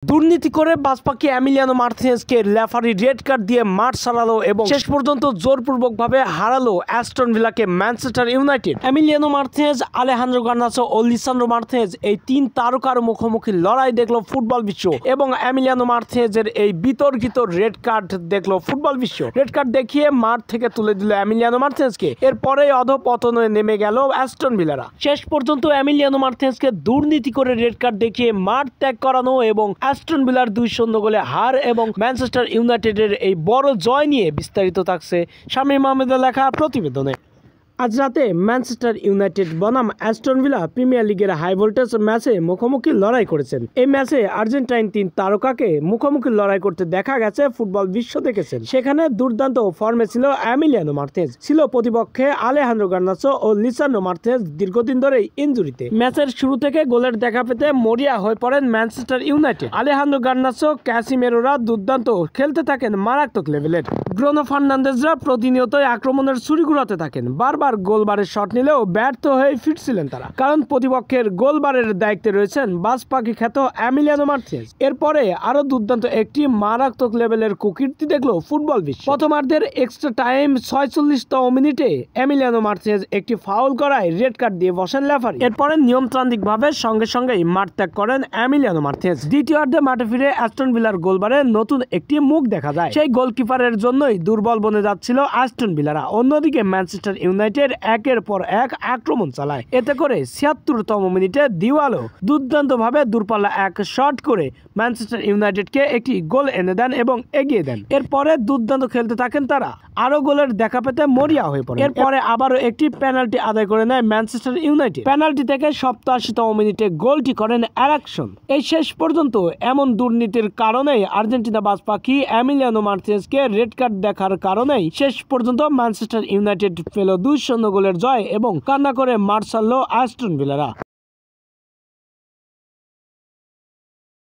দুর্নীতি করে বাজপাখি এমিলিয়ানো মার্টিনেজকে রেফারি রেড কার্ড দিয়ে মাঠ সারালো এবং শেষ পর্যন্ত জোরপূর্বকভাবে হারালো অ্যাস্টন ভিলাকে Manchester United. Emiliano Martinez, Alejandro Garnacho ও লিসান্ড্রো মার্টিনেজ এই তিন তারকার মুখোমুখি লড়াই দেখলো ফুটবল বিশ্ব এবং এমিলিয়ানো মার্টিনেজের এই বিতর্কিত রেড কার্ড দেখলো ফুটবল বিশ্ব। রেড কার্ড দেখিয়ে মাঠ থেকে তুলে দিল এমিলিয়ানো মার্টিনেজকে। এরপরে অধপতনে নেমে গেল অ্যাস্টন ভিলারা। শেষ পর্যন্ত এমিলিয়ানো মার্টিনেজকে দুর্নীতি করে রেড কার্ড দেখিয়ে মাঠ ত্যাগ করানো এবং অ্যাস্টন ভিলার 2-0 গোলে হার এবং ম্যানচেস্টার ইউনাইটেডের এই বড় জয় নিয়ে বিস্তারিত থাকছে শামীম আহমেদের লেখা প্রতিবেদনে। আজ রাতে ম্যানচেস্টার ইউনাইটেড বনাম অ্যাস্টন ভিলা প্রিমিয়ার লিগের হাই ভোল্টেজ ম্যাচে মুখোমুখি লড়াই করেছেন। এই ম্যাচে আর্জেন্টাইন 3 তারকাকে মুখোমুখি লড়াই করতে দেখা গেছে ফুটবল বিশ্ব দেখেছেন। সেখানে দুর্দান্ত ফর্মে ছিল এমিলিয়ানো মার্টিনেজ, ছিল প্রতিপক্ষে আলেহান্দ্রো গার্নাচো ও লিসান্ড্রো মার্টিনেজ দীর্ঘদিন ধরেই ইনজুরিতে। ম্যাচের শুরু থেকে গোলের দেখা পেতে মরিয়া হয়ে পড়েন ম্যানচেস্টার ইউনাইটেড। আলেহান্দ্রো গার্নাচো, ক্যাসিমেরোরা দুর্দান্ত খেলতে থাকেন মারাত্মক লেভেলের। ব্রুনো ফার্নান্দেজরা প্রতিনিয়তই আক্রমণের ছুরি ঘুরাতে থাকেন। বারবার গোলবারের শট নিলেও ব্যর্থ হয়ে ফিরছিলেন তারা, কারণ প্রতিপক্ষের গোলবারের দায়িত্বে রয়েছেন বাজপাখি খ্যাত এমিলিয়ানো মার্টিনেজ। এরপরে আরো দুর্দান্ত একটি মারাত্মক লেভেলের কুকীর্তি দেখলো ফুটবল বিশ্ব। প্রথমার্ধের এক্সট্রা টাইম 46তম মিনিটে এমিলিয়ানো মার্টিনেজ একটি ফাউল করায় রেড কার্ড দিয়ে বসেন রেফারি। এরপরে নিয়মতান্ত্রিক ভাবে সঙ্গেই মাঠ ত্যাগ করেন এমিলিয়ানো মার্টিনেজ। দ্বিতীয়ার্ধে মাঠে ফিরে অ্যাস্টন ভিলার গোলবারে নতুন একটি মুখ দেখা যায়। সেই গোলকিপারের জন্যই দুর্বল বনে যাচ্ছিল অ্যাস্টন ভিলারা। অন্যদিকে ম্যানচেস্টার ইউনাইটেড একের পর এক আক্রমণ চালায়। এতে করে 76তম মিনিটে দিওয়ালো দুর্দান্ত ভাবে দূরপাল্লা এক শট করে ম্যানচেস্টার ইউনাইটেডকে একটি গোল এনে দেন এবং এগিয়ে দেন। এরপরে দুর্দান্ত খেলতে থাকেন তারা, আরো গোলের দেখা পেতে মরিয়া হয়ে পড়ে। এরপরে আবারও একটি পেনাল্টি আদায় করে নেয় ম্যানচেস্টার ইউনাইটেড। পেনাল্টি থেকে 87তম মিনিটে গোলটি করেন অ্যারাকসন। এই শেষ পর্যন্ত এমন দুর্নীতির কারণেই আর্জেন্টিনা বাজপাখি এমিলিয়ানো মার্টিনেজকে রেড কার্ড দেখার কারণেই শেষ পর্যন্ত ম্যানচেস্টার ইউনাইটেড পেল 2-0 গোলের জয় এবং কান্না করে মাঠ ছাড়ল অ্যাস্টন ভিলারা।